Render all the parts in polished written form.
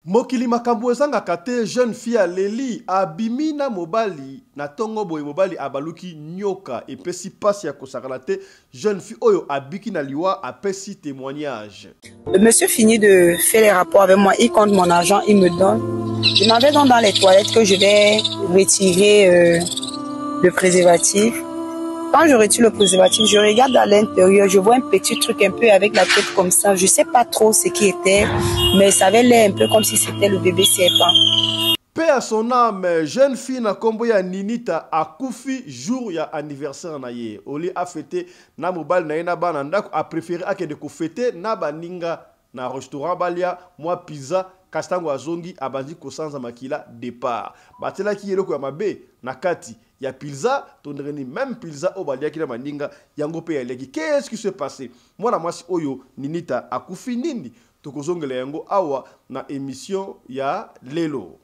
Mokili makambo ezanga kate jeune fille Leli abimi na mobali na tongo boy mobali abaluki nyoka epesi pasi ya kosakala te jeune fille oyo abiki na liwa apesi témoignage. Le monsieur finit de faire les rapports avec moi, il compte mon argent, il me donne. Je m'en vais donc dans les toilettes que je vais retirer le préservatif. Quand je retire le préservatif, je regarde à l'intérieur, je vois un petit truc un peu avec la tête comme ça. Je ne sais pas trop ce qui était, mais ça avait l'air un peu comme si c'était le bébé serpent. Paix à son âme, jeune fille na kombo ya Ninita akufi jour ya anniversaire na ye. Oli a fêté na mobile na yena bana ndako a préféré akende ko fêter na baninga na restaurant balia moi pizza kastango azongi abandi ko sanza makila départ. Batela ki yeloko ya mabe na kati ya pizza tondreni même pizza o balia ki na maninga yango pe ya leki. Qu'est-ce qui s'est passé? Moi na mwasi oyo Ninita akufi nini? Tokozongela yango awa na émission ya lelo.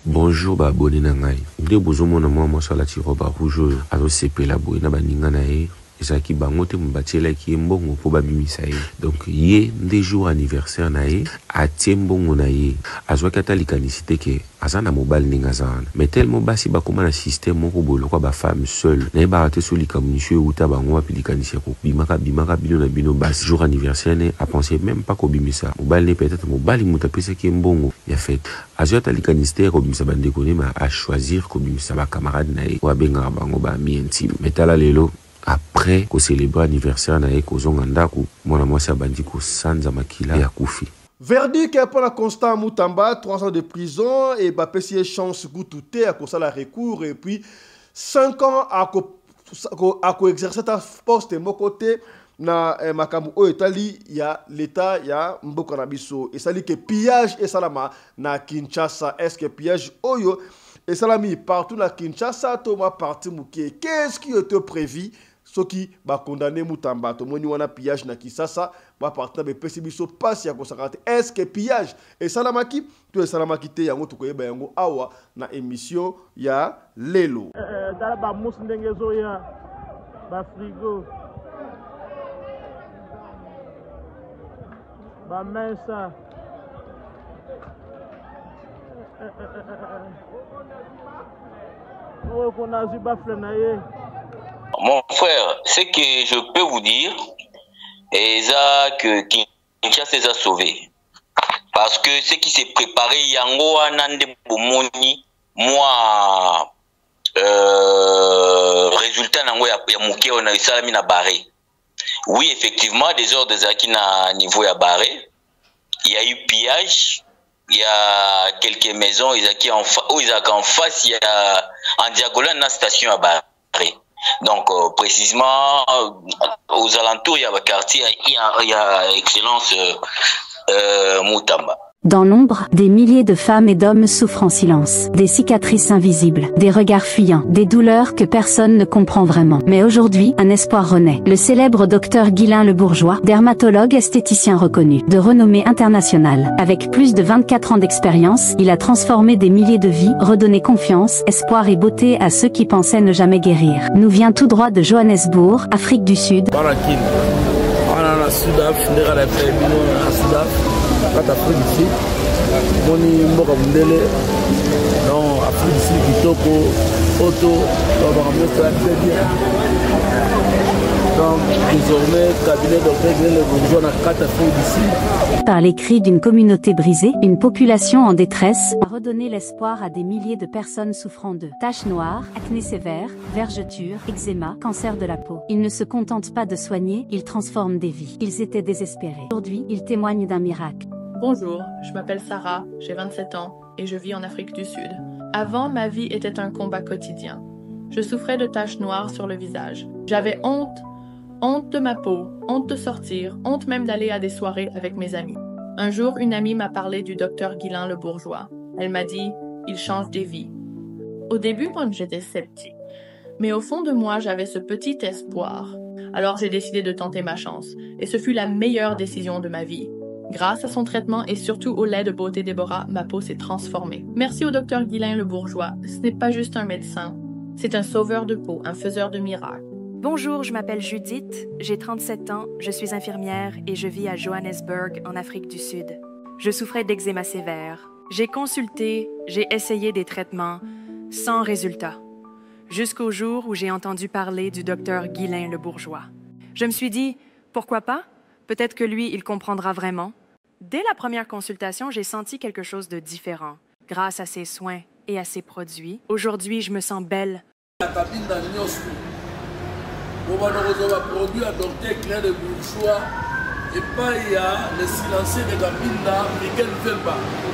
Bonjour ba abonné na ngai. Nde bozomona moi sala ti roba rouge azo sepela boy na baninga na ye. Ezaki bango te mbatiela ki mbongo po babimisa ye. Donc ye nde jour anniversaire na ye atie mbongo na ye. Azwaki ata likanisite ke aza na mobile ndenge azana. Mais tellement basi bakoma na système moko boye lokwa ba femme seule. Na ye barate so likamunisio euta bango wapi likanisi ko bimaka bino na bino basi. Jour anniversaire ne a pensé même pas ko bimisa. Mobile ne peut-être mobile muta pesa ki mbongo ya fête. Azwata likanisite ko bimisa bandeko ne ma a choisir ko bimisa ba camarade na ye. Wa benga bango ba mi intime. Metala lelo après qu'on célèbre l'anniversaire na ye kozonga ndako mwana mwasi abandi ko sanza makila ya kufi. Verdict pour la Constant Moutamba, 3 ans de prison et bapesi chance goutouté à cause la recours et puis 5 ans à exercer ta poste mon côté na makambo o etali ya l'état ya mboka na biso et ça dit que pillage et salama na Kinshasa. Est-ce que pillage oyo et salami partout na Kinshasa Thomas parti mukie qu'est-ce qui était prévu ceux qui ba condamné Moutamba to moni wana pillage na Kinshasa ba partir be pesi biso passe ya kosakate. Est-ce que pillage et salamaki to salamaki te yango to koyeba yango awa na émission ya lelo dala ba mus ndenge zo ya ba frigo ba mensa. Mon frère, ce que je peux vous dire, c'est que Kinshasa les a sauvés. Parce que ce qui s'est préparé, Yango Anande Bomoni, moi, résultat, Nango ya Mouké, on a eu ça na barré. Oui, effectivement, des ordres qui na niveau ya barré. Il y a eu pillage. Il y a quelques maisons, ils ont en face, il y a en diagonale une station à barrer. Donc, précisément, aux alentours, il y a un quartier, il y a Excellence Moutamba. Dans l'ombre, des milliers de femmes et d'hommes souffrent en silence. Des cicatrices invisibles, des regards fuyants, des douleurs que personne ne comprend vraiment. Mais aujourd'hui, un espoir renaît. Le célèbre docteur Guilain Le Bourgeois, dermatologue esthéticien reconnu, de renommée internationale. Avec plus de 24 ans d'expérience, il a transformé des milliers de vies, redonné confiance, espoir et beauté à ceux qui pensaient ne jamais guérir. Nous vient tout droit de Johannesburg, Afrique du Sud. Quand Afrique d'ici, moni mboka mundele, non Afrique d'ici kitoko, auto, on va ramener ça très bien. Donc désormais, cabinet docteur Guilain Le Bourgeois n'a qu'à Afrique d'ici. Par les cris d'une communauté brisée, une population en détresse a redonné l'espoir à des milliers de personnes souffrant de taches noires, acné sévère, vergetures, eczéma, cancer de la peau. Ils ne se contentent pas de soigner, ils transforment des vies. Ils étaient désespérés. Aujourd'hui, ils témoignent d'un miracle. Bonjour, je m'appelle Sarah, j'ai 27 ans et je vis en Afrique du Sud. Avant, ma vie était un combat quotidien. Je souffrais de taches noires sur le visage. J'avais honte de ma peau, honte de sortir, honte même d'aller à des soirées avec mes amis. Un jour, une amie m'a parlé du docteur Guilain Le Bourgeois. Elle m'a dit « il change des vies ». Au début, moi, j'étais sceptique. Mais au fond de moi, j'avais ce petit espoir. Alors j'ai décidé de tenter ma chance. Et ce fut la meilleure décision de ma vie. Grâce à son traitement et surtout au lait de beauté Déborah, ma peau s'est transformée. Merci au docteur Guilain Le Bourgeois. Ce n'est pas juste un médecin. C'est un sauveur de peau, un faiseur de miracles. Bonjour, je m'appelle Judith, j'ai 37 ans, je suis infirmière et je vis à Johannesburg, en Afrique du Sud. Je souffrais d'eczéma sévère. J'ai consulté, j'ai essayé des traitements, sans résultat. Jusqu'au jour où j'ai entendu parler du docteur Guillain le Bourgeois. Je me suis dit, pourquoi pas? Peut-être que lui, il comprendra vraiment. Dès la première consultation, j'ai senti quelque chose de différent. Grâce à ses soins et à ses produits, aujourd'hui, je me sens belle.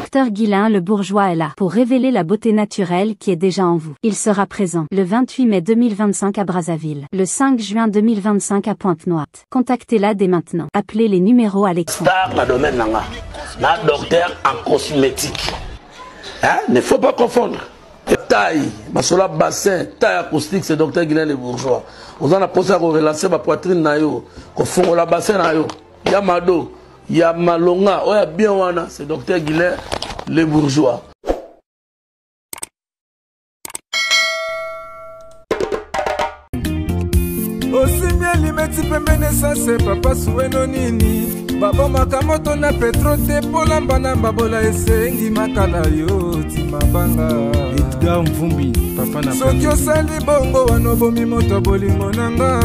Docteur Guillain le Bourgeois est là pour révéler la beauté naturelle qui est déjà en vous. Il sera présent le 28 mai 2025 à Brazzaville, le 5 juin 2025 à Pointe-Noire. Contactez-la dès maintenant. Appelez les numéros à l'écran. Star dans le domaine là, la docteur en cosmétique. Hein? Ne faut pas confondre. Taille, masola bassin, taille acoustique, c'est docteur Guillain le Bourgeois. Vous en avez posé à relancer ma poitrine na yo, qu'on fond la bassin na yo. Yamado, Yamalonga, oh bien wana, c'est docteur Guillain le Bourgeois. Aussi bien limeti pembene ça c'est papa soueno nini. Baba makamoto na petro te polamba na babola esengi makala yo timabanga. Edgar Mvumbi, papa na soki osali bongo wano bomi moto bolingo nanga.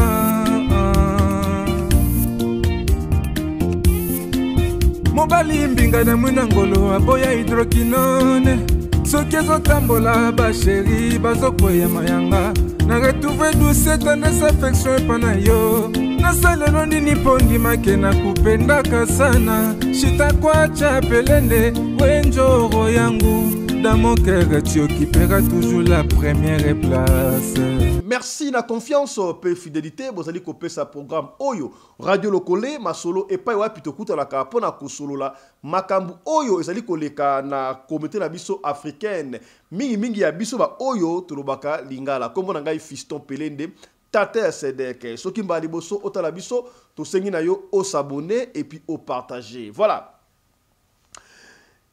Mobali mbinga na mwina ngolo aboya hydroquinone. Soki ezotambola basheri bazokwea mayanga. Na retrouver douce tendresse affection pana yo. Nasalelo nini pondi make na kupendaka sana. Shitakwacha pelende wenjoro yangu. Dans mon cœur, tu occuperas toujours la première place. Merci la confiance et fidélité. Vous allez copier ce programme Oyo Radio Lokole masolo et pas wapi tokuta la kapona kosolo la makambu Oyo ezali koleka na communauté na biso africaine. Mingi ya biso ba Oyo tolobaka lingala. Comme on ngai Fiston Pelende Tate Sedek. Soki mbali boso otala biso to sengi na yo au s'abonner et puis au partager. Voilà.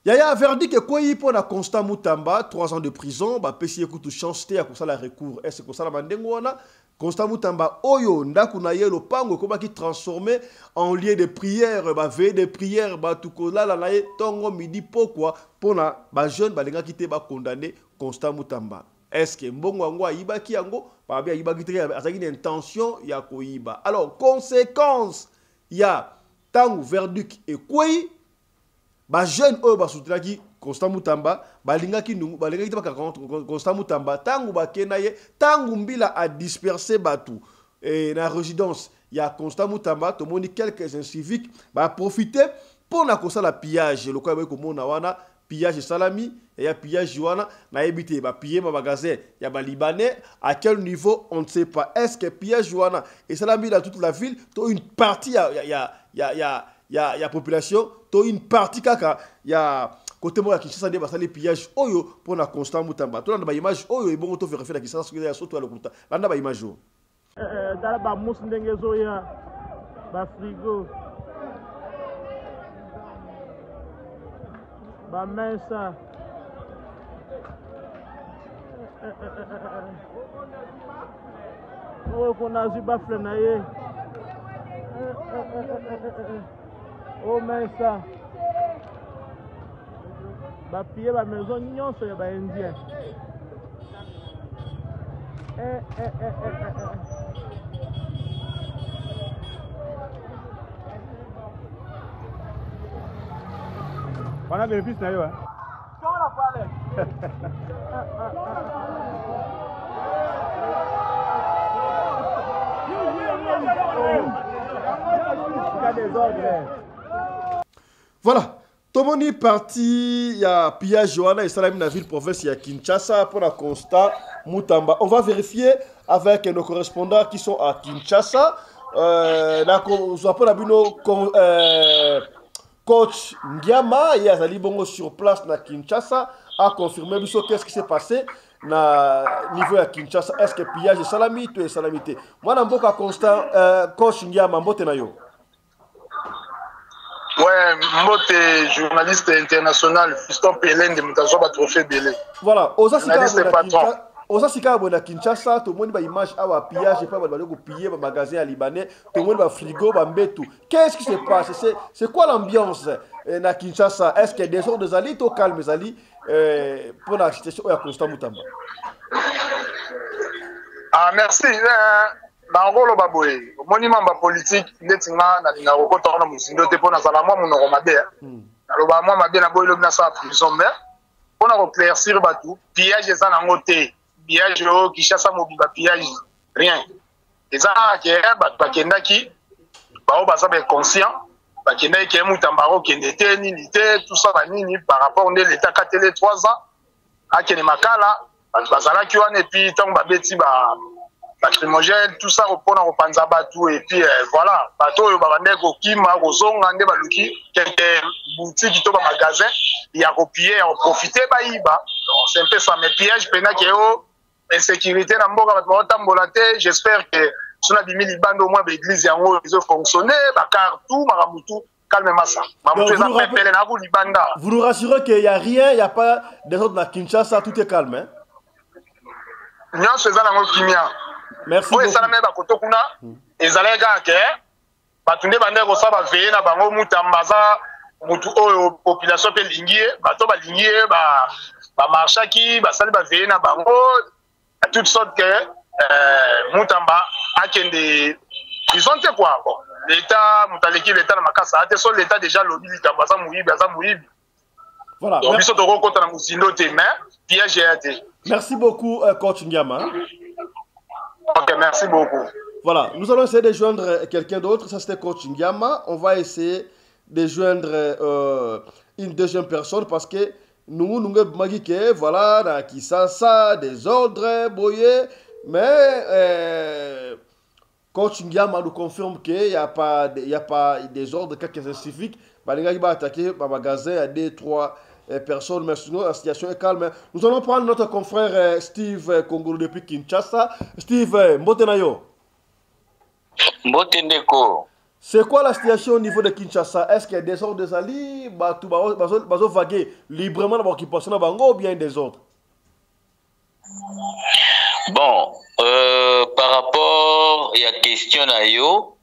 Yaya verdict que quoi pour la Constant Mutamba 3 ans de prison ba pesi ekutu chance te ya kosala recours est-ce que ça la mandengo wana Constant Mutamba oyo ndaku na ye lopango ko ba ki transformé en lieu de prière ba veille de prière ba tukola la na ye tongo midi pourquoi pona ba jeune ba lenga kité ba condamné Constant Mutamba est-ce que mbongo yango ayiba ki yango ba bia ayiba ki te azaki une intention ya koyiba alors conséquence ya tangu verdict et quoi ba jeune oyo ba soutenaki Constant Mutamba balingaki nungu balingaki ba Constant Mutamba tangu ba kenaye tangu mbila a disperser batu et na résidence ya Constant Mutamba to moni quelques inciviques ba profiter pour na kosala pillage le quoi ko mona wana pillage salami et ya pillage wana na ebité ba piller ma magasin ya ba libanais à quel niveau on ne sait pas est-ce que pillage wana et salami dans toute la ville to une partie ya population to une partie kaka ya côté moi qui Kinshasa de basali pillage oyo pour na Constant Mutamba to na ba image oyo e bon to vérifier la Kinshasa ya soto ya lokuta landa ba image dala ba mus ndenge zo ya ba frigo ba mesa oyo kona ziba flena ye oh mais ça ba piller la maison nyonso ya ba indien Wana bénéfice na yo hein Kola pale Voilà. Tomoni parti, il y a pillage Johanna et Salam na ville province, il y a Kinshasa pour la Constant Mutamba. On va vérifier avec nos correspondants qui sont à Kinshasa. Coach Ndiama, il y a Zali Bongo sur place na Kinshasa, a confirmé qu'est-ce qui s'est passé na niveau à Kinshasa. Est-ce que pillage est salamité ou salamité? Moi, je suis Constant, coach Ndiama, mbote na yo. Ouais, Mbote, journaliste international, Fiston Pelende, Mutazoba Trophée Belé. Voilà, journaliste patron. osa sika bona Kinshasa tout le monde ba image awa pillage pas ba ko piller ba magasin à libanais tout le monde ba frigo ba mbetu. Qu'est-ce qui se passe? C'est quoi l'ambiance na Kinshasa? Est-ce que des gens de Zali to calme Zali pour la situation ya Constant Mutamba? Ah merci. Bangolo baboye. Monument ba politique ndetinga na linga ko tona musindo te pona sala moi monoko mabe. Aloba moi mabe na boye lo na sa prison mais pona ko claircir batu pillage ça na ngote. Pillage o Kinshasa mobiba pillage rien. Eza ke ba kendaki ba o ba sabe conscient ba kendaki ke Mutamba ko kendete nini te tout ça ba nini par rapport ne l'état ka télé 3 ans akene makala ba sala ki wana et puis tant ba beti ba lacrymogène tout ça repona ko panza batu et puis voilà bato yo ba bandeko kima ko zonga nde baluki quelques boutiques to ba magasin ya copier en profiter ba iba c'est un peu ça mais piège pena ke o insécurité na mboka bato ba tambola te j'espère que sona bimi libando au moins l'église yango ils ont fonctionné ba cartou maramutu calmement ça mamutu ça pepele na ku libanda. Vous nous rassurez qu'il y a rien, il y a pas des autres dans Kinshasa, tout est calme hein. Non, c'est ça la kimia. Merci beaucoup. Oui, ça n'a pas koto kuna. Ezale kake. Batunde bande ko saba veye na bango Mutamba za mutu o population pe lingié, bato ba lingié ba marchaki, ba sali ba veye na bango à toutes sortes que Mutamba akende ils ont été quoi bon. L'état mutaleki l'état na makasa ate so l'état déjà lobi litamba za muibi. Voilà. Donc biso to ko kota na musindo te mais piège été. Merci beaucoup coach Ndiama. Ok, merci beaucoup. Voilà, nous allons essayer de joindre quelqu'un d'autre. Ça, c'était Coach Ndiama. On va essayer de joindre une deuxième personne parce que nous voilà, dans Kinshasa, des ordres, boyé. Mais Coach Ndiama nous confirme qu'il n'y a pas des ordres spécifiques. Il va attaquer un magasin à 2-3 personnes, mais sinon la situation est calme. Nous allons prendre notre confrère Steve Kongolo depuis Kinshasa. Steve, Mbotenayo. Mbotendeko. C'est quoi la situation au niveau de Kinshasa? Est-ce qu'il y a des ordres des alliés, bazo vaguer librement dans l'occupation de Bango ou bien des ordres? Bon, par rapport à la question Nayo,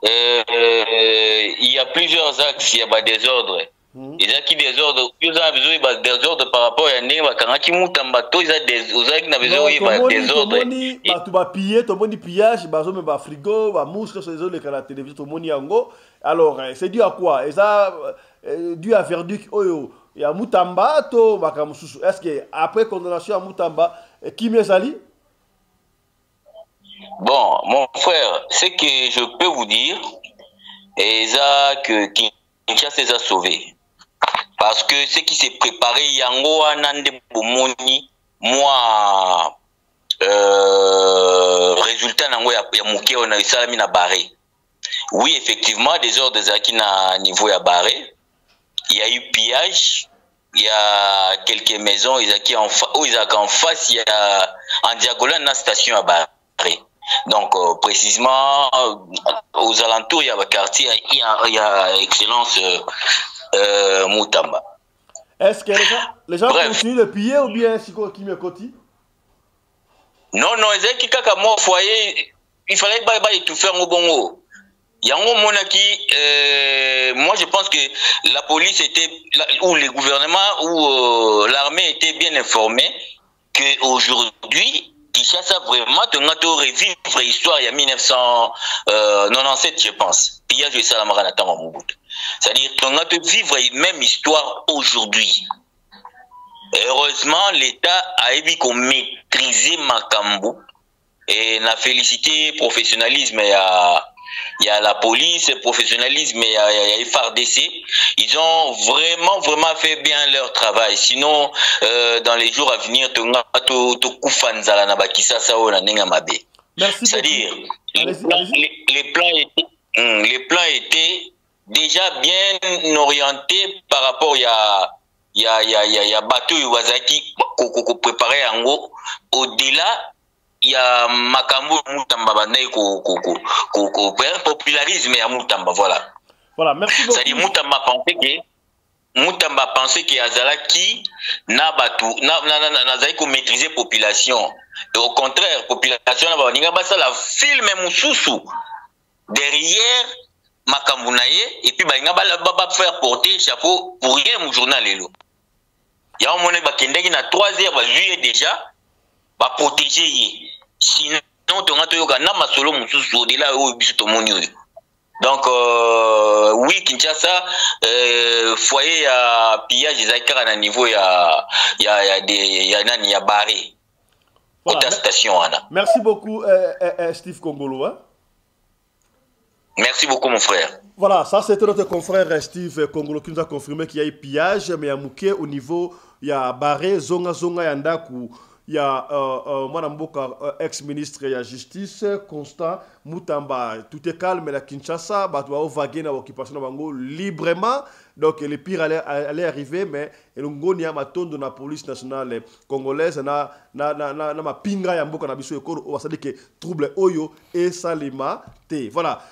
il y a plusieurs axes, il y a des ordres. Il y a qui des ordres, ils ont besoin des ordres par rapport à Né, Kanaki Mutamba, ils ont des ordres. Tu vas piller, tout le monde pillage, bazo me ba frigo, ba mouche sur les autres la télévision, tout le monde yango. Alors, c'est dû à quoi? Et ça dû à verdict oyo. Il y a Mutamba, to bakamususu. Est-ce que après condamnation à Mutamba, qui me sali? Bon, mon frère, ce que je peux vous dire, est que Kinshasa les a sauvés. Parce que ce qui s'est préparé, Yango Anande Bomoni, moi, résultat, Yamouké, on a eu ça à barré. Oui, effectivement, des ordres qui na niveau à barré. Il y a eu pillage. Il y a quelques maisons, ils ont en face, il y a en diagonale une station à barré. Donc, précisément, aux alentours, il y a un quartier, il y a Excellence Mutamba. Est-ce que les gens continuent de piller ou bien c'est quoi qui me cotise? Non, c'est qui a mon foyer, il fallait pas tout faire au bongo. Yango Monaki, moi je pense que la police était, ou le gouvernement, ou l'armée était bien informée qu'aujourd'hui, Kinshasa vraiment tu revivre l'histoire il y a 1997 je pense. Pillage de Salamara Natama Mobutu. C'est-à-dire qu'on a vivre une même histoire aujourd'hui. Heureusement l'État a évi qu'on maîtrisait Makambo et la félicité professionnalisme il y a la police, professionnalisme, il y a FARDC. Ils ont vraiment fait bien leur travail. Sinon, dans les jours à venir, c'est-à-dire, les plans étaient déjà bien orientés par rapport à bateau Iwasaki qu'on préparait en gros. Au-delà, il y a Makambo Mutamba Bandai popularisme à Mutamba, voilà. Voilà, merci beaucoup. C'est-à-dire Mutamba pensait que Moutamba pensait que Azalaki n'a pas maîtriser la population. Et au contraire, la population n'a pas la film Moussoussou derrière Makambunaye et puis n'a pas faire porter chapeau pour rien mon journal. Il y a un moment qui na 3 heures juillet déjà va protéger. Sinon, tu as solo Moussoussou de là où il y a donc, oui, Kinshasa, foyer à pillage des acteurs à niveau, il y a barré. Voilà. Station, merci beaucoup, Steve Kongolo. Hein? Merci beaucoup, mon frère. Voilà, ça c'était notre confrère Steve Kongolo qui nous a confirmé qu'il y a eu pillage, mais il y a mouké au niveau, il y a barré, zonga, yandaku. Il y a Madame Boka, ex-ministre de la Justice, Constant Moutamba. Tout est calme, mais la Kinshasa, bah, doit vaguer dans l'occupation de Bango librement. Donc, le pire allait arriver, mais il y a un ton de la police nationale congolaise, na pinga ya mboka na biso ekoro, on va dire que trouble oyo et salima te. Voilà.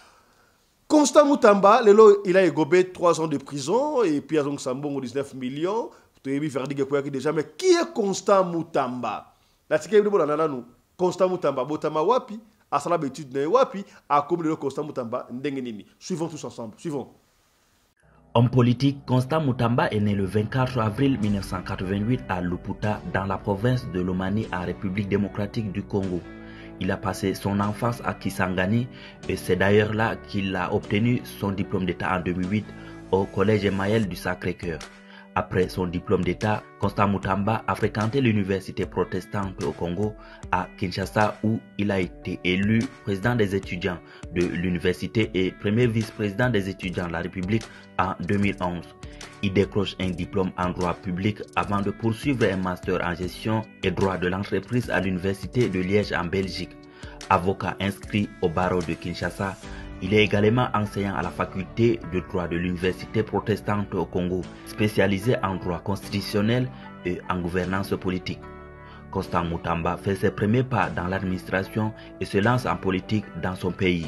Constant Moutamba, il a égobé 3 ans de prison, et puis il y a 19 millions. Déjà, mais qui est Constant Moutamba? Constant Moutamba, Botama Wapi, Asala Bétude Ne Wapi, a comme le Constant Moutamba, Ndengenimi. Suivons tous ensemble. Suivons. Homme politique, Constant Moutamba est né le 24 avril 1988 à Luputa, dans la province de Lomami, en République démocratique du Congo. Il a passé son enfance à Kisangani et c'est d'ailleurs là qu'il a obtenu son diplôme d'État en 2008 au Collège Emmaël du Sacré-Cœur. Après son diplôme d'État, Constant Moutamba a fréquenté l'université protestante au Congo à Kinshasa où il a été élu président des étudiants de l'université et premier vice-président des étudiants de la République en 2011. Il décroche un diplôme en droit public avant de poursuivre un master en gestion et droit de l'entreprise à l'université de Liège en Belgique. Avocat inscrit au barreau de Kinshasa, il est également enseignant à la faculté de droit de l'université protestante au Congo, spécialisé en droit constitutionnel et en gouvernance politique. Constant Moutamba fait ses premiers pas dans l'administration et se lance en politique dans son pays.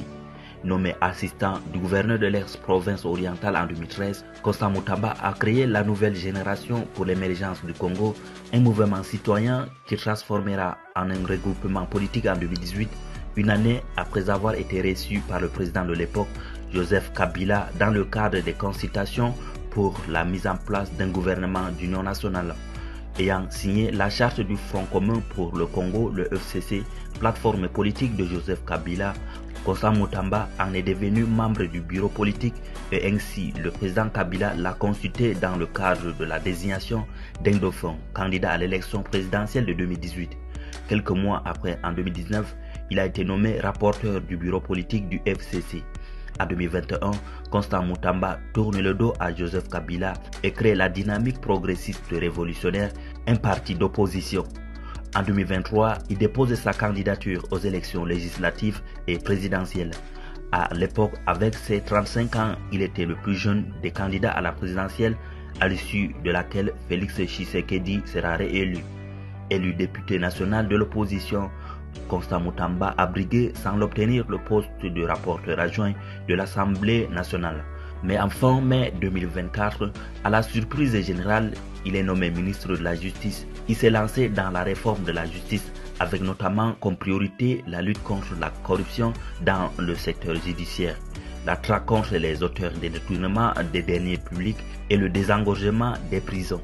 Nommé assistant du gouverneur de l'ex-province orientale en 2013, Constant Moutamba a créé la nouvelle génération pour l'émergence du Congo, un mouvement citoyen qui transformera en un regroupement politique en 2018, une année après avoir été reçu par le président de l'époque, Joseph Kabila, dans le cadre des consultations pour la mise en place d'un gouvernement d'union nationale. Ayant signé la charte du Front commun pour le Congo, le FCC, plateforme politique de Joseph Kabila, Constant Moutamba en est devenu membre du bureau politique et ainsi le président Kabila l'a consulté dans le cadre de la désignation d'un dauphin, candidat à l'élection présidentielle de 2018. Quelques mois après, en 2019, il a été nommé rapporteur du bureau politique du FCC. En 2021, Constant Moutamba tourne le dos à Joseph Kabila et crée la dynamique progressiste révolutionnaire, un parti d'opposition. En 2023, il dépose sa candidature aux élections législatives et présidentielles. À l'époque, avec ses 35 ans, il était le plus jeune des candidats à la présidentielle, à l'issue de laquelle Félix Tshisekedi sera réélu. Élu député national de l'opposition, Constant Moutamba a brigué sans l'obtenir le poste de rapporteur adjoint de l'Assemblée nationale. Mais en fin mai 2024, à la surprise générale, il est nommé ministre de la Justice. Il s'est lancé dans la réforme de la justice avec notamment comme priorité la lutte contre la corruption dans le secteur judiciaire, la traque contre les auteurs des détournements des deniers publics et le désengorgement des prisons.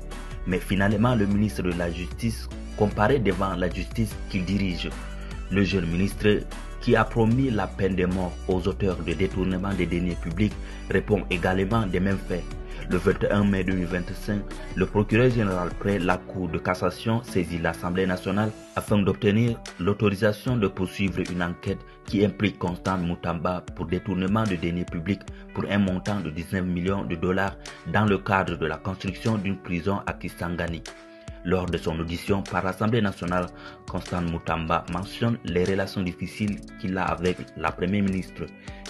Mais finalement, le ministre de la Justice comparaît devant la justice qu'il dirige. Le jeune ministre, qui a promis la peine de mort aux auteurs de détournement des deniers publics, répond également des mêmes faits. Le 21 mai 2025, le procureur général près la Cour de cassation saisit l'Assemblée nationale afin d'obtenir l'autorisation de poursuivre une enquête qui implique Constant Moutamba pour détournement de deniers publics pour un montant de 19 millions de dollars dans le cadre de la construction d'une prison à Kisangani. Lors de son audition par l'Assemblée nationale, Constant Moutamba mentionne les relations difficiles qu'il a avec la Première ministre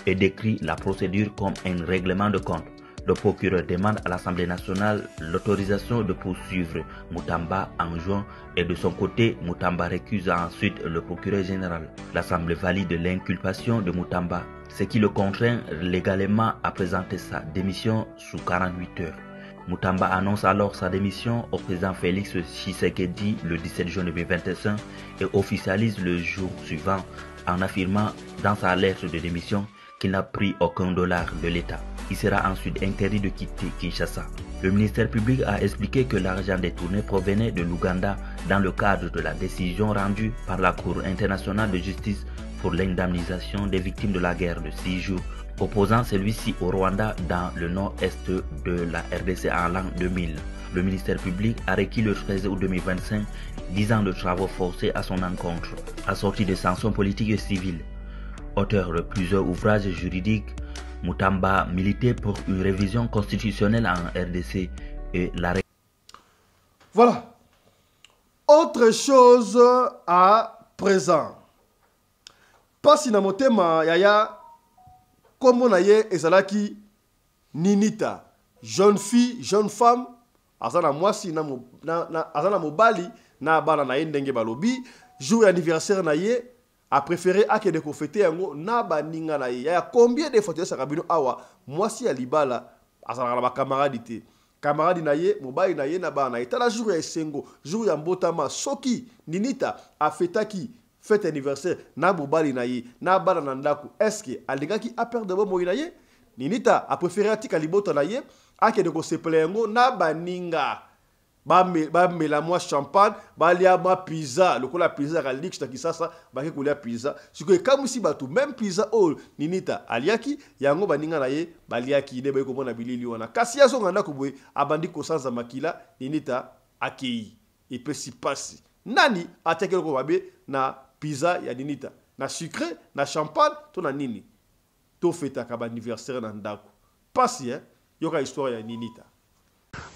et décrit la procédure comme un règlement de compte. Le procureur demande à l'Assemblée nationale l'autorisation de poursuivre Moutamba en juin et de son côté, Moutamba récuse ensuite le procureur général. L'Assemblée valide l'inculpation de Moutamba, ce qui le contraint légalement à présenter sa démission sous 48 heures. Mutamba annonce alors sa démission au président Félix Tshisekedi le 17 juin 2021 et officialise le jour suivant en affirmant dans sa lettre de démission qu'il n'a pris aucun dollar de l'État. Il sera ensuite interdit de quitter Kinshasa. Le ministère public a expliqué que l'argent détourné provenait de l'Ouganda dans le cadre de la décision rendue par la Cour internationale de justice pour l'indemnisation des victimes de la guerre de 6 jours, opposant celui-ci au Rwanda dans le nord-est de la RDC en l'an 2000. Le ministère public a requis le 13 août 2025 10 ans de travaux forcés à son encontre, assortis de sanctions politiques et civiles. Auteur de plusieurs ouvrages juridiques, Mutamba militait pour une révision constitutionnelle en RDC et la... Voilà. Autre chose à présent. Pas si na motema yaya comme on a ezalaki ninita, jeune fille, jeune femme, azana mwasi azana mobali na bana na ndenge balobi, jour anniversaire na ye a préféré akende ko fêter yango na baninga na ye. Ya combien de fois tu as bino awa mwasi ya libala azana ba camarade te. Camarade na ye, mobali na ye na bana. Etala jour ya esengo, jour ya mbotama soki ninita a fêtaki fête anniversaire na mobali na ye na bana na ndako. Est-ce que alingaki a perdre bo moyi na ye? Ninita a préféré atika libota na ye akende ko sepele yango na baninga. Ba mela moi champagne, ba lia ma pizza, le la pizza ka lix ta kisasa, ba ke kolia pizza. Siko kamusi batu même pizza all ninita aliaki yango baninga na ye baliaki de ba ko mona bilili wana. Kasi yazo nganda ko boy abandi ko sanza makila ninita akei. Et puis si passe. Nani ateke ko babe na pizza ya ninita. Na sucré, na champagne, to na nini. To feta ka ba anniversaire na ndako. Passe hein, yoka histoire ya ninita.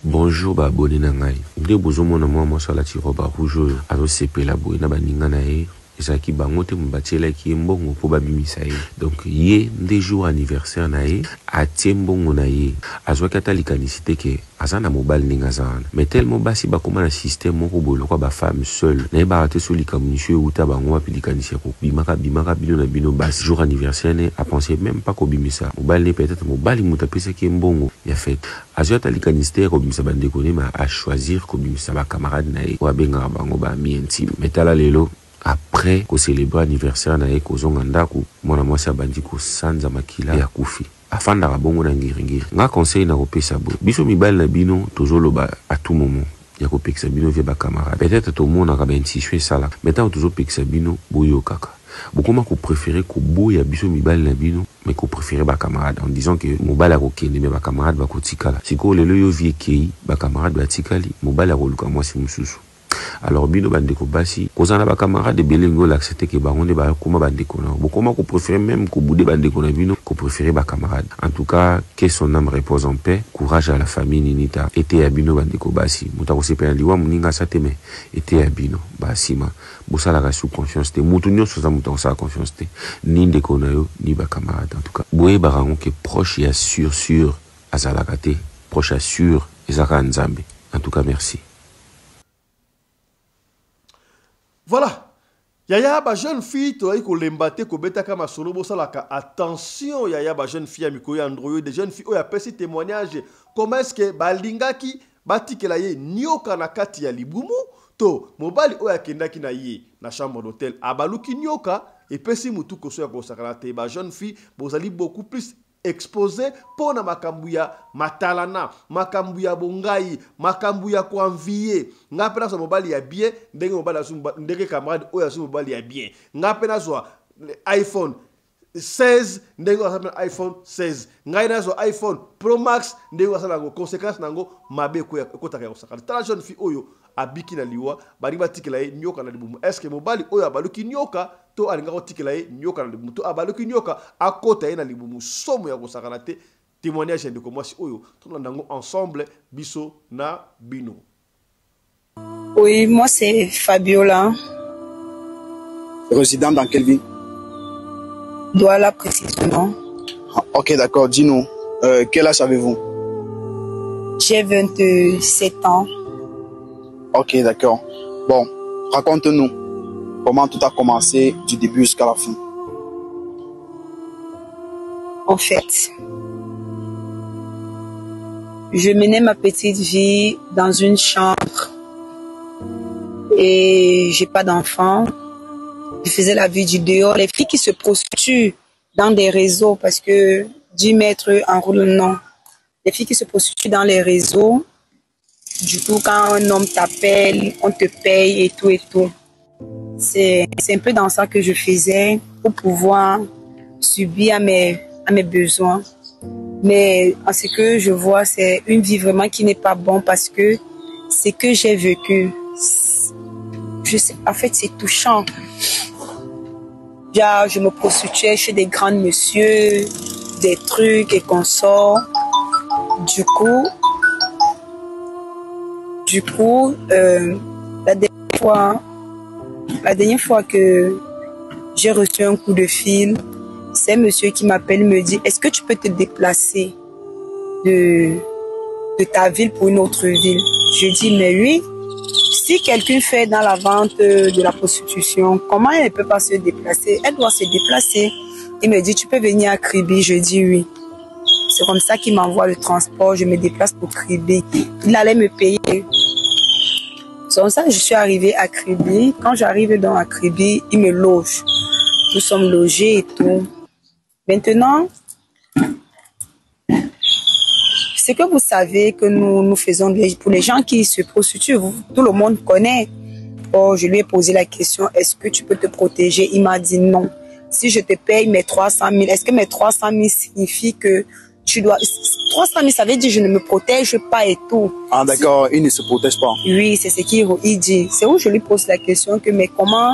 Bonjour ba abonné na ngai. Nde bozomona mwa salati roba rouge azo sepela boy na baninga na ye. Ezaki bango te mbatiela ki mbongo po babimisa ye. Donc ye nde jour anniversaire na ye atie mbongo na ye. Azwaki ata likanisite ke azana mobile ninga zana. Mais tellement basi bakoma na système moko bolo kwa ba femme seule. Na ba raté so likamunisho uta bango apilikanisi ko bimaka bino na bino basi. Jour anniversaire ne a pensé même pas ko bimisa. Mobile ne peut-être mobile muta pesa ki mbongo ya fête. Azwata likanisite ko bimisa bandeko ne ma a choisir ko bimisa ba camarade na ye. Wa benga bango ba mi intime. Metala lelo après ko célébrer anniversaire na ye ko zonga ndako mwana mwasi abandi ko sanza makila ya kufi afanda ka bongo na ngiringiri nga conseil na kopesa bo biso mibali na bino tozoloba à tout moment ya kopekisa bino via ba camarade peut-être to mona ka bentiswe sala maintenant tozopekisa bino boyo kaka bokoma ko préférer ko boya biso mibali na bino mais ko préférer ba camarade en disant que mobali akokende mais ba camarade ba kotikala siko lelo yo vie kei ba camarade ba tikali mobali akoluka mwasi mususu. Alors bino bandeko basi kozana ba camarade de belingo l'accepter que bangonde ba koma bandeko na bokoma ko préférer même ko bouder bandeko na bino ko préférer ba camarade. En tout cas que son âme repose en paix, courage à la famille ninita ete ya bino bandeko basi muta ko sepela liwa muninga sateme ete ya bino basi ma bosala ka sous confiance te mutu nyonso za muta ko sa confiance te ni ndeko na yo ni ba camarade. En tout cas boye barango que proche ya sûr azalaka te proche assure ezaka nzambe. En tout cas merci. Voilà. Yaya ba jeune fille to ay ko lembate ko beta kama solo bo salaka attention yaya ba jeune fille amiko ya Android des jeunes filles o ya pesi témoignage comment est-ce que balingaki batikela ye nyoka na kati ya libumu to mobali o ya kendaki na ye na chambre d'hôtel abaluki nyoka et pesi mutu ko so ya ko sakala te ba jeune fille bozali beaucoup plus exposé pour na makambu ya matalana makambu ya bongai makambu ya kuanvie ngapena so mobali ya bien ndenge mobali asumba ndenge camarade oya so mobali ya bien ngapena so iPhone 16 ndenge asumba iPhone 16 ngaina so iPhone Pro Max ndenge asala ngo conséquence nango mabe ko ya kotaka ya sakala tala jeune fille oyo abiki na liwa bari batikela ye nyoka na libumu est-ce que mobali oyo abaluki nyoka to alinga kotikela ye nyoka na libumu to abaluki nyoka akota ye na libumu somo ya kosakana te témoignage de komwasi oyo tolanda ngo ensemble biso na bino. Oui, moi c'est Fabiola. Résident dans quelle ville? Douala précisément. Ok, d'accord, dis-nous, quel âge avez-vous? J'ai 27 ans. Ok, d'accord. Bon, raconte-nous comment tout a commencé du début jusqu'à la fin. En fait, je menais ma petite vie dans une chambre et j'ai pas d'enfant. Je faisais la vie du dehors. Les filles qui se prostituent dans des réseaux parce que 10 mètres enroule non. Les filles qui se prostituent dans les réseaux, du coup quand un homme t'appelle, on te paye et tout et tout. C'est un peu dans ça que je faisais pour pouvoir subir à mes besoins. Mais en ce que je vois, c'est une vie vraiment qui n'est pas bonne parce que ce que j'ai vécu, en fait, c'est touchant. Je me prostituais chez des grands messieurs, des trucs et consorts. Du coup, la dernière fois que j'ai reçu un coup de fil, c'est monsieur qui m'appelle, me dit, est-ce que tu peux te déplacer de ta ville pour une autre ville? Je dis, mais oui. Si quelqu'un fait dans la vente de la prostitution, comment elle ne peut pas se déplacer? Elle doit se déplacer. Il me dit, tu peux venir à Kribi? Je dis oui. C'est comme ça qu'il m'envoie le transport. Je me déplace pour Kribi. Il allait me payer. C'est comme ça que je suis arrivée à Kribi. Quand j'arrive dans à Kribi, il me loge. Nous sommes logés et tout. Maintenant, c'est que vous savez que nous faisons pour les gens qui se prostituent, tout le monde connaît. Oh, je lui ai posé la question, est-ce que tu peux te protéger? Il m'a dit non. Si je te paye mes 300 000, est-ce que mes 300 000 signifie que tu dois... 300 000, ça veut dire que je ne me protège pas et tout. Ah d'accord, il ne se protège pas. Oui, c'est ce qu'il dit. C'est où je lui pose la question que, mais comment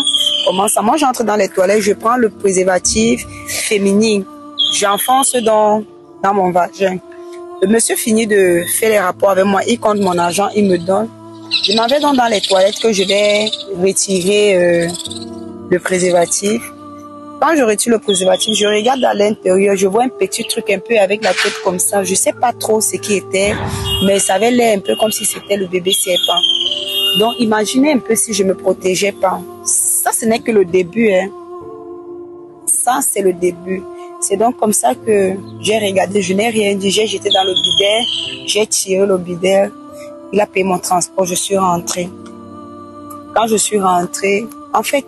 ça? Moi, j'entre dans les toilettes, je prends le préservatif féminin, j'enfonce dans mon vagin. Le monsieur finit de faire les rapports avec moi, il compte mon argent, il me donne. Je m'en vais donc dans les toilettes que je vais retirer le préservatif. Quand je retire le préservatif, je regarde à l'intérieur, je vois un petit truc un peu avec la tête comme ça. Je sais pas trop ce qui était, mais ça avait l'air un peu comme si c'était le bébé serpent. Donc imaginez un peu si je me protégeais pas. Ça, ce n'est que le début, hein. Ça, c'est le début. C'est donc comme ça que j'ai regardé, je n'ai rien dit, j'ai jeté dans le bidet, j'ai tiré le bidet, il a payé mon transport, je suis rentrée. Quand je suis rentrée, en fait,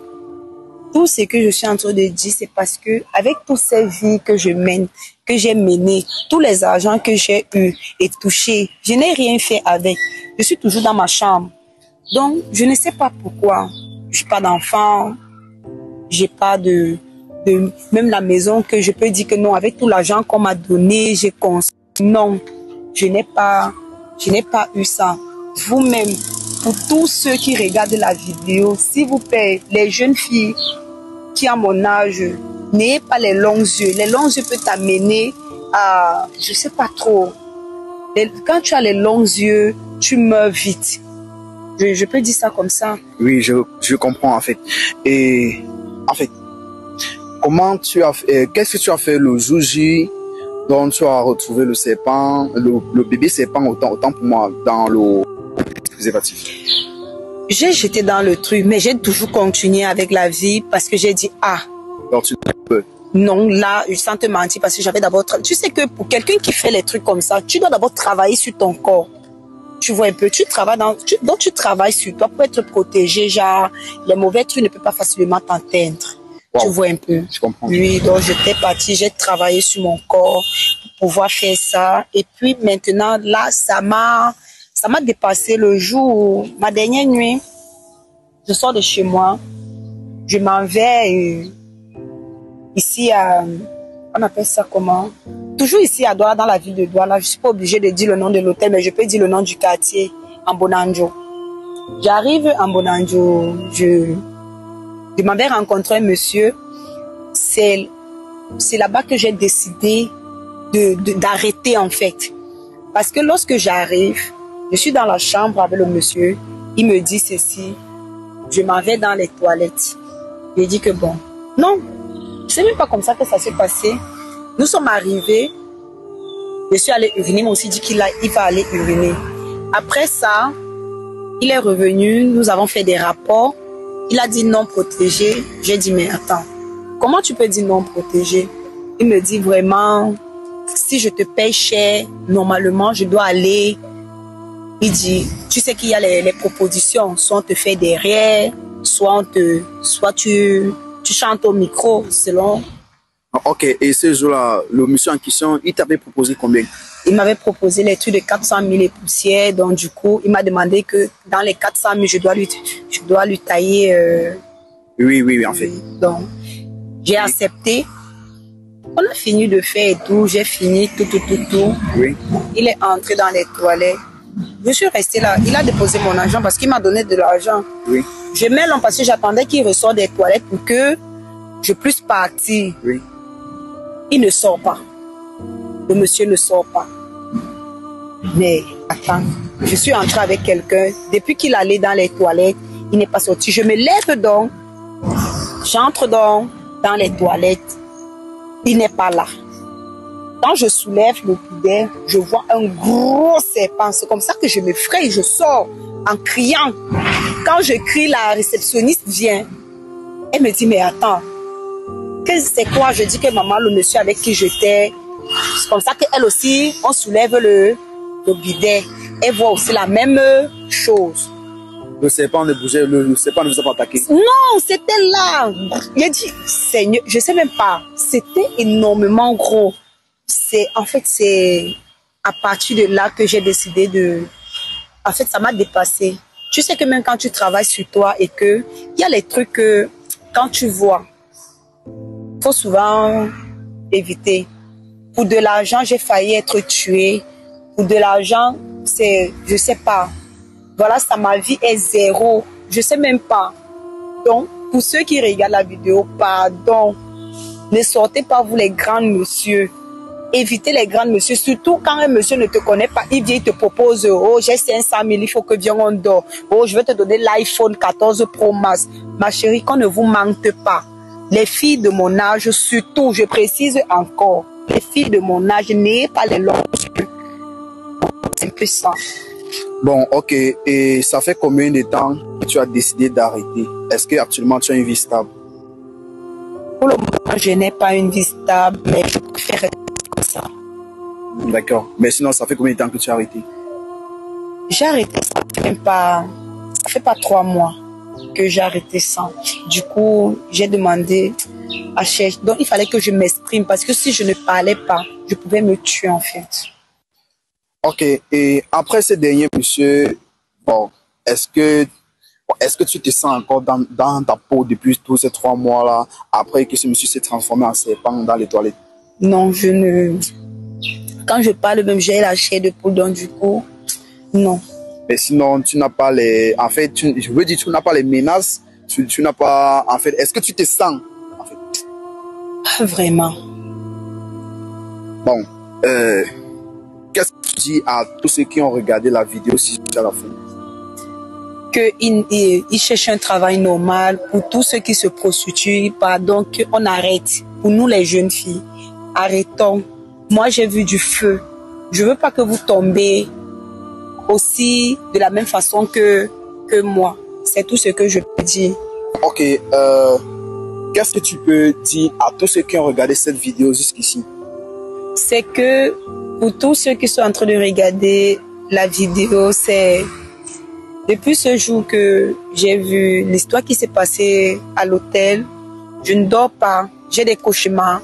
tout ce que je suis en train de dire, c'est parce que avec toutes ces vies que je mène, que j'ai menées, tous les argents que j'ai eu et touchés, je n'ai rien fait avec. Je suis toujours dans ma chambre. Donc, je ne sais pas pourquoi. Je n'ai pas d'enfant, j'ai pas de même la maison que je peux dire que non, avec tout l'argent qu'on m'a donné, j'ai construit. Non, je n'ai pas eu ça. Vous-même, pour tous ceux qui regardent la vidéo, s'il vous plaît, les jeunes filles qui ont mon âge, n'ayez pas les longs yeux. Les longs yeux peuvent t'amener à, je sais pas trop. Quand tu as les longs yeux, tu meurs vite. Je peux dire ça comme ça. Oui, je comprends en fait. Et en fait, comment tu as fait, qu'est-ce que tu as fait le jour J dont tu as retrouvé le serpent, le bébé serpent autant pour moi dans le préservatif? J'ai jeté dans le truc, mais j'ai toujours continué avec la vie parce que j'ai dit ah. Alors tu peux. Non, là, sans te mentir, parce que j'avais d'abord... Tu sais que pour quelqu'un qui fait les trucs comme ça, tu dois d'abord travailler sur ton corps. Tu vois un peu, tu travailles sur toi pour être protégé, genre les mauvais trucs ne peuvent pas facilement t'atteindre. Wow. Tu vois un peu. Je comprends. Oui, donc j'étais partie, j'ai travaillé sur mon corps pour pouvoir faire ça. Et puis maintenant, là, ça m'a dépassé le jour, ma dernière nuit. Je sors de chez moi, je m'en vais ici à, on appelle ça comment? Toujours ici à Douala, dans la ville de Douala. Je ne suis pas obligée de dire le nom de l'hôtel, mais je peux dire le nom du quartier, en Bonanjo. J'arrive en Bonanjo, je m'en vais rencontrer un monsieur. C'est là-bas que j'ai décidé d'arrêter en fait. Parce que lorsque j'arrive, je suis dans la chambre avec le monsieur, il me dit ceci, je m'en vais dans les toilettes. Il dit que bon, non, c'est même pas comme ça que ça s'est passé. Nous sommes arrivés, je suis allée uriner, il m'a aussi dit qu'il va aller uriner. Après ça, il est revenu, nous avons fait des rapports. Il a dit non protégé. J'ai dit mais attends, comment tu peux dire non protégé? Il me dit vraiment, si je te paye cher, normalement, je dois aller. Il dit, tu sais qu'il y a les propositions, soit on te fait derrière, soit tu chantes au micro, selon. Ok, et ce jour-là, le monsieur en question, il t'avait proposé combien? Il m'avait proposé les trucs de 400 000 et poussières, donc du coup, il m'a demandé que dans les 400 000, je dois lui tailler. Oui, en fait. Donc, j'ai accepté. On a fini de faire et tout, j'ai fini tout. Oui. Il est entré dans les toilettes. Je suis restée là. Il a déposé mon argent parce qu'il m'a donné de l'argent. Oui. Je mets l'homme parce que j'attendais qu'il ressorte des toilettes pour que je puisse partir. Oui. Il ne sort pas. Le monsieur ne sort pas. Mais attends, je suis entrée avec quelqu'un. Depuis qu'il allait dans les toilettes, il n'est pas sorti. Je me lève donc. J'entre donc dans les toilettes. Il n'est pas là. Quand je soulève le bidet, je vois un gros serpent. C'est comme ça que je me fraye, je sors en criant. Quand je crie, la réceptionniste vient. Elle me dit, mais attends, c'est quoi? Je dis que maman, le monsieur avec qui j'étais, c'est comme ça qu'elle aussi, on soulève le bidet. Elle voit aussi la même chose. Le serpent ne bougeait, le serpent ne vous a pas attaqué? Non, c'était là. Il a dit, Seigneur, je sais même pas. C'était énormément gros. En fait, c'est à partir de là que j'ai décidé de... En fait, ça m'a dépassé. Tu sais que même quand tu travailles sur toi et que il y a les trucs que quand tu vois, il faut souvent éviter. Pour de l'argent, j'ai failli être tuée. Pour de l'argent, c'est... Je sais pas. Voilà, ça, ma vie est zéro. Je sais même pas. Donc, pour ceux qui regardent la vidéo, pardon. Ne sortez pas, vous, les grands messieurs. Évitez les grands messieurs. Surtout quand un monsieur ne te connaît pas, il vient, il te propose, oh, j'ai 500 000, il faut que vienne, on dort. Oh, je vais te donner l'iPhone 14 Pro Max. Ma chérie, qu'on ne vous mente pas. Les filles de mon âge, surtout, je précise encore, les filles de mon âge, n'ayez pas les longs yeux. C'est un peu ça. Bon, ok. Et ça fait combien de temps que tu as décidé d'arrêter? Est-ce qu'actuellement tu as une vie stable? Pour le moment, je n'ai pas une vie stable, mais je préfère rester comme ça. D'accord. Mais sinon, ça fait combien de temps que tu as arrêté? J'ai arrêté, ça fait pas 3 mois que j'ai arrêté ça. Du coup, j'ai demandé à chercher. Donc, il fallait que je m'exprime parce que si je ne parlais pas, je pouvais me tuer en fait. Ok, et après ce dernier monsieur, bon, est-ce que tu te sens encore dans ta peau depuis tous ces 3 mois-là, après que ce monsieur s'est transformé en serpent dans les toilettes? Non, je ne... Quand je parle, même j'ai la chair de poule, donc du coup, non. Mais sinon, tu n'as pas les... En fait, je veux dire, tu n'as pas les menaces, tu n'as pas... En fait, est-ce que tu te sens, en fait? Pas vraiment. Bon, qu'est-ce que tu dis à tous ceux qui ont regardé la vidéo jusqu'à la fin? Qu'ils cherchent un travail normal. Pour tous ceux qui se prostituent, pardon, qu'on arrête. Pour nous les jeunes filles, arrêtons. Moi j'ai vu du feu. Je veux pas que vous tombez aussi de la même façon que moi. C'est tout ce que je peux dire. Ok, qu'est-ce que tu peux dire à tous ceux qui ont regardé cette vidéo jusqu'ici? C'est que pour tous ceux qui sont en train de regarder la vidéo, c'est depuis ce jour que j'ai vu l'histoire qui s'est passée à l'hôtel. Je ne dors pas, j'ai des cauchemars.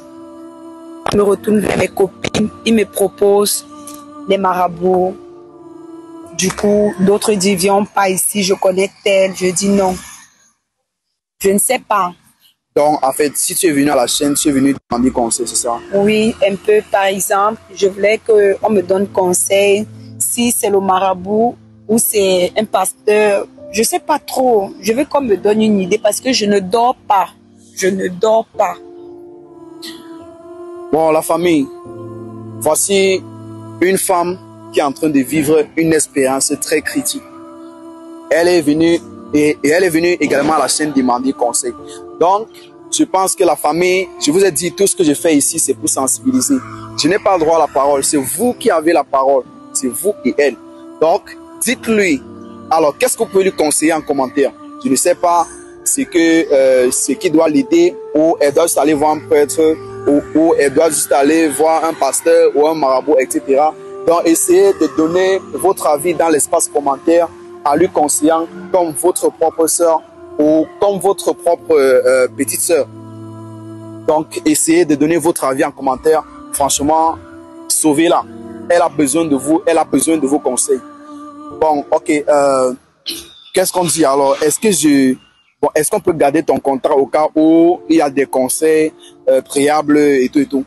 Je me retourne vers mes copines, ils me proposent des marabouts. Du coup, d'autres disent viens pas ici, je connais tel. Je dis non. Je ne sais pas. Donc, en fait, si tu es venu à la chaîne, tu es venu demander conseil, c'est ça? Oui, un peu. Par exemple, je voulais qu'on me donne conseil. Si c'est le marabout ou c'est un pasteur, je ne sais pas trop. Je veux qu'on me donne une idée parce que je ne dors pas. Je ne dors pas. Bon, la famille, voici une femme qui est en train de vivre une expérience très critique. Elle est venue et elle est venue également à la chaîne demander conseil. Donc, je pense que la famille, je vous ai dit, tout ce que je fais ici, c'est pour sensibiliser. Je n'ai pas le droit à la parole. C'est vous qui avez la parole. C'est vous et elle. Donc, dites-lui. Alors, qu'est-ce que vous pouvez lui conseiller en commentaire? Je ne sais pas ce qui doit l'aider ou elle doit aller voir un prêtre où elle doit juste aller voir un pasteur ou un marabout, etc. Donc, essayez de donner votre avis dans l'espace commentaire en lui conseillant comme votre propre sœur ou comme votre propre petite sœur. Donc, essayez de donner votre avis en commentaire. Franchement, sauvez-la. Elle a besoin de vous, elle a besoin de vos conseils. Bon, ok. Qu'est-ce qu'on dit alors? Est-ce qu'on peut garder ton contrat au cas où il y a des conseils préalables et tout et tout?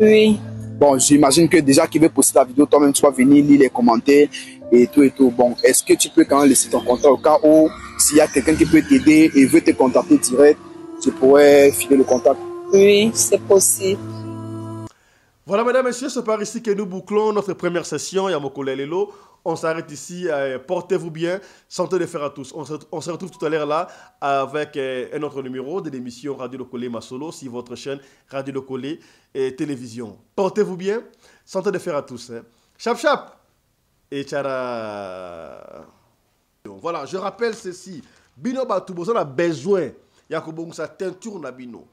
Oui. Bon, j'imagine que déjà qu'il veut poster la vidéo, toi-même tu vas venir lire les commentaires et tout et tout. Bon, est-ce que tu peux quand même laisser ton contrat au cas où s'il y a quelqu'un qui peut t'aider et veut te contacter direct, tu pourrais filer le contact? Oui, c'est possible. Voilà, mesdames et messieurs, c'est par ici que nous bouclons notre première session. Yamoko Lelelo. On s'arrête ici. Portez-vous bien. Santé de fer à tous. On se retrouve tout à l'heure là avec un autre numéro de l'émission Radio Lokole Masolo sur votre chaîne Radio Lokole et télévision. Portez-vous bien. Santé de fer à tous. Chap chap. Et tchara. Voilà, je rappelle ceci. Bino Batoubo, on a besoin. Yakobo sa teinture na bino.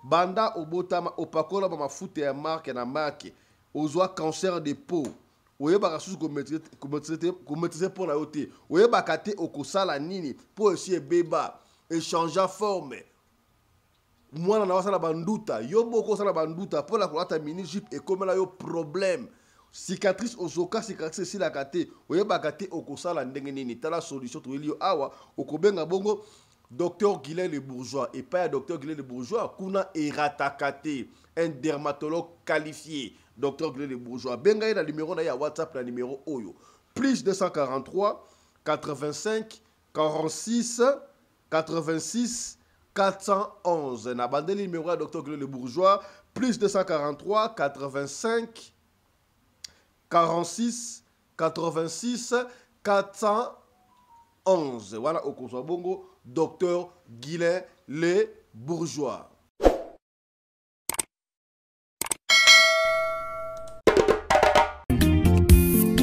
Banda obotama opakola ba mafuta ya marque na marque. Ozwa cancer de peau. Oye ba rasus ko maîtriser pour la yote. Oye ba kate okosala nini pour essayer beba échanger forme. Moi na wasala banduta, yo boko sala banduta pour la kolata mini jupe et comme la yo problème. Cicatrice ozoka cicatrice si la kate. Oye ba kate okosala ndenge nini tala solution to elio awa okobenga bongo Docteur Guilain Le Bourgeois, et pas Docteur Guilain Le Bourgeois, Kuna Eratakate, un dermatologue qualifié. Docteur Guilain Le Bourgeois. Bengaï, le numéro na WhatsApp, le numéro Oyo. Plus 243 85 46 86 411. Na bandé le numéro à Docteur Guilain Le Bourgeois. Plus 243 85 46 86 411. Voilà, au Konso Bongo. Docteur Guilain Le Bourgeois.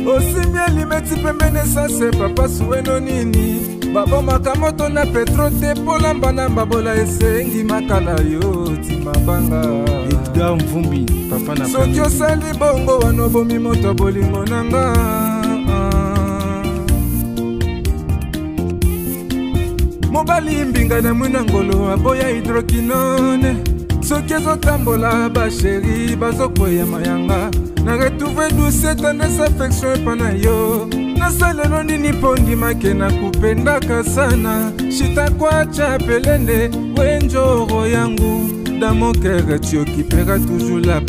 Osimia limeti pembene sase papa sueno nini babo makamoto na petro te polamba na babola esengi makala yo timabanga Edgar Mvumbi papa na soki osali bongo wanobomi moto bolingo nanga mobali mbinga na mwina ngolo aboya hydroquinone soki ezotambola basheri bazokwea mayanga na retrouve douce tendresse affection epana yo nasalelo nini mpo ndimake na kupendaka sana shitakwacha pelende wenjoro yangu dans mon cœur tu occuperas toujours la